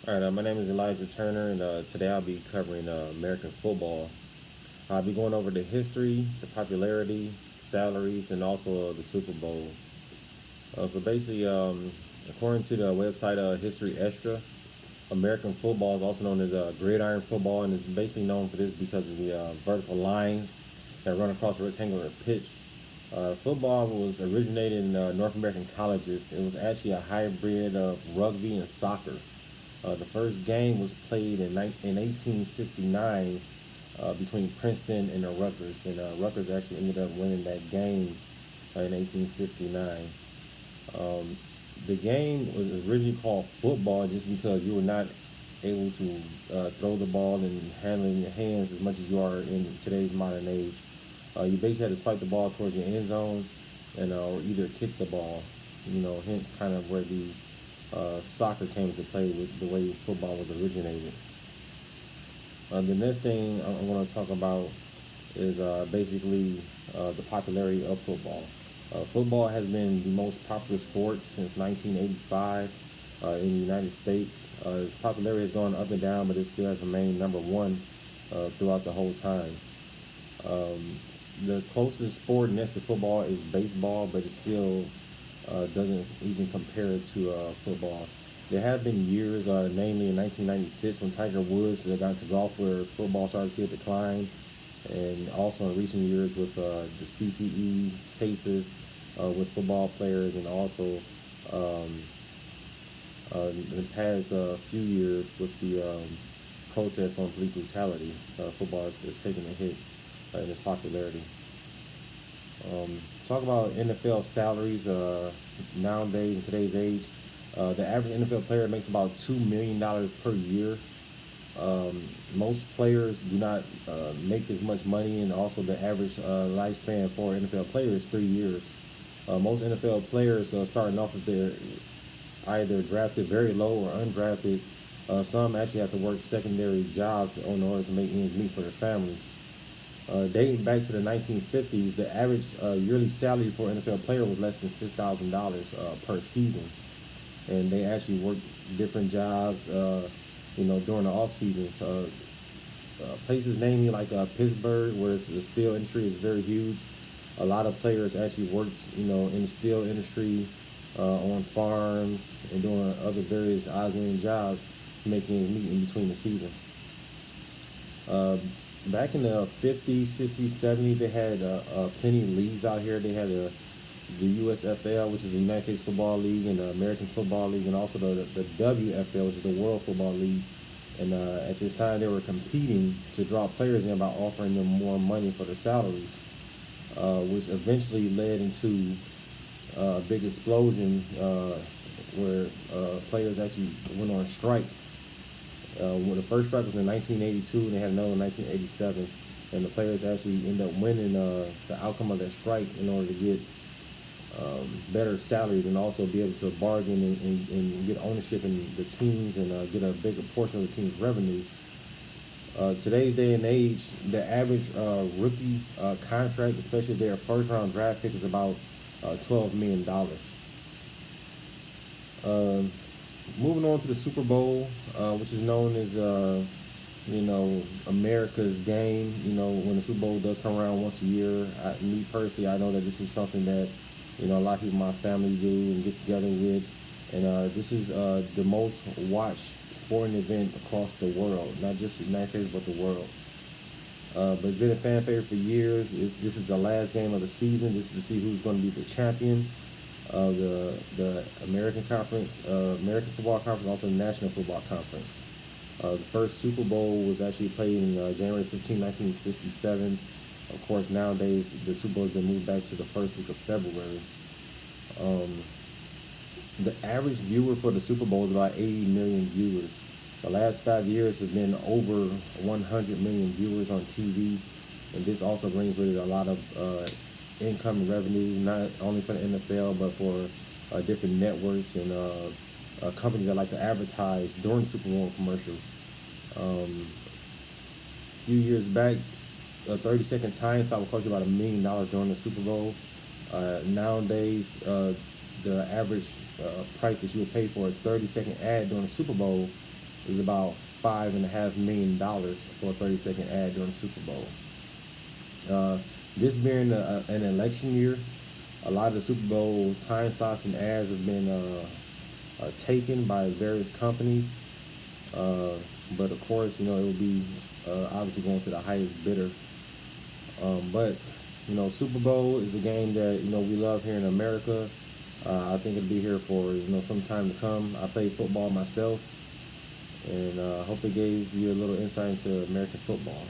All right, my name is Elijah Turner, and today I'll be covering American football. I'll be going over the history, the popularity, salaries, and also the Super Bowl. So basically, according to the website History Extra, American football is also known as gridiron football, and it's basically known for this because of the vertical lines that run across a rectangular pitch. Football was originated in North American colleges. It was actually a hybrid of rugby and soccer. The first game was played in 1869 between Princeton and the Rutgers, and Rutgers actually ended up winning that game in 1869. Um, the game was originally called football just because you were not able to throw the ball and handle it in your hands as much as you are in today's modern age. You basically had to swipe the ball towards your end zone and or either kick the ball. Hence kind of where the soccer came to play with the way football was originated. The next thing I'm going to talk about is basically the popularity of football. Football has been the most popular sport since 1985 in the United States. Its popularity has gone up and down, but it still has remained number one throughout the whole time. Um, the closest sport next to football is baseball, but it still doesn't even compare to football. There have been years, namely in 1996 when Tiger Woods got into golf, where football started to see a decline, and also in recent years with the CTE cases with football players, and also um, in the past few years with the protests on police brutality. Football is taking a hit in its popularity. Talk about NFL salaries nowadays in today's age. The average NFL player makes about $2 million per year. Most players do not make as much money, and also the average lifespan for an NFL player is 3 years. Most NFL players starting off if they're either drafted very low or undrafted. Some actually have to work secondary jobs in order to make ends meet for their families. Dating back to the 1950s, the average yearly salary for an NFL player was less than $6,000 per season, and they actually worked different jobs, during the off seasons. Places namely like Pittsburgh, where the steel industry is very huge. A lot of players actually worked, in the steel industry, on farms and doing other various odds and ends jobs, making it meet in between the season. Uh, Back in the 50s, 60s, 70s, they had plenty of leagues out here. They had the USFL, which is the United States Football League, and the American Football League, and also the WFL, which is the World Football League. And at this time, they were competing to draw players in by offering them more money for their salaries, which eventually led into a big explosion where players actually went on strike. When the first strike was in 1982, and they had another in 1987, and the players actually ended up winning the outcome of that strike in order to get better salaries and also be able to bargain and get ownership in the teams and get a bigger portion of the team's revenue. Today's day and age, the average rookie contract, especially their first round draft pick, is about $12 million. Um, Moving on to the Super Bowl, which is known as America's game. When the Super Bowl does come around once a year, me personally, I know that this is something that a lot of people in my family do and get together with, and this is the most watched sporting event across the world, not just the United States but the world. But it's been a fan favorite for years. This is the last game of the season. This is to see who's going to be the champion of the American Conference, American Football Conference, also the National Football Conference. The first Super Bowl was actually played in January 15, 1967. Of course, nowadays the Super Bowl has been moved back to the first week of February. Um, the average viewer for the Super Bowl is about 80 million viewers. The last 5 years have been over 100 million viewers on TV, and this also brings with it a lot of income and revenue, not only for the NFL but for different networks and companies that like to advertise during Super Bowl commercials. A few years back, a 30-second time stop would cost you about $1 million during the Super Bowl. Nowadays, the average price that you would pay for a 30-second ad during the Super Bowl is about $5.5 million for a 30-second ad during the Super Bowl. This being an election year, a lot of the Super Bowl time slots and ads have been taken by various companies. But of course, it will be obviously going to the highest bidder. But Super Bowl is a game that we love here in America. I think it'll be here for some time to come. I play football myself, and I hope it gave you a little insight into American football.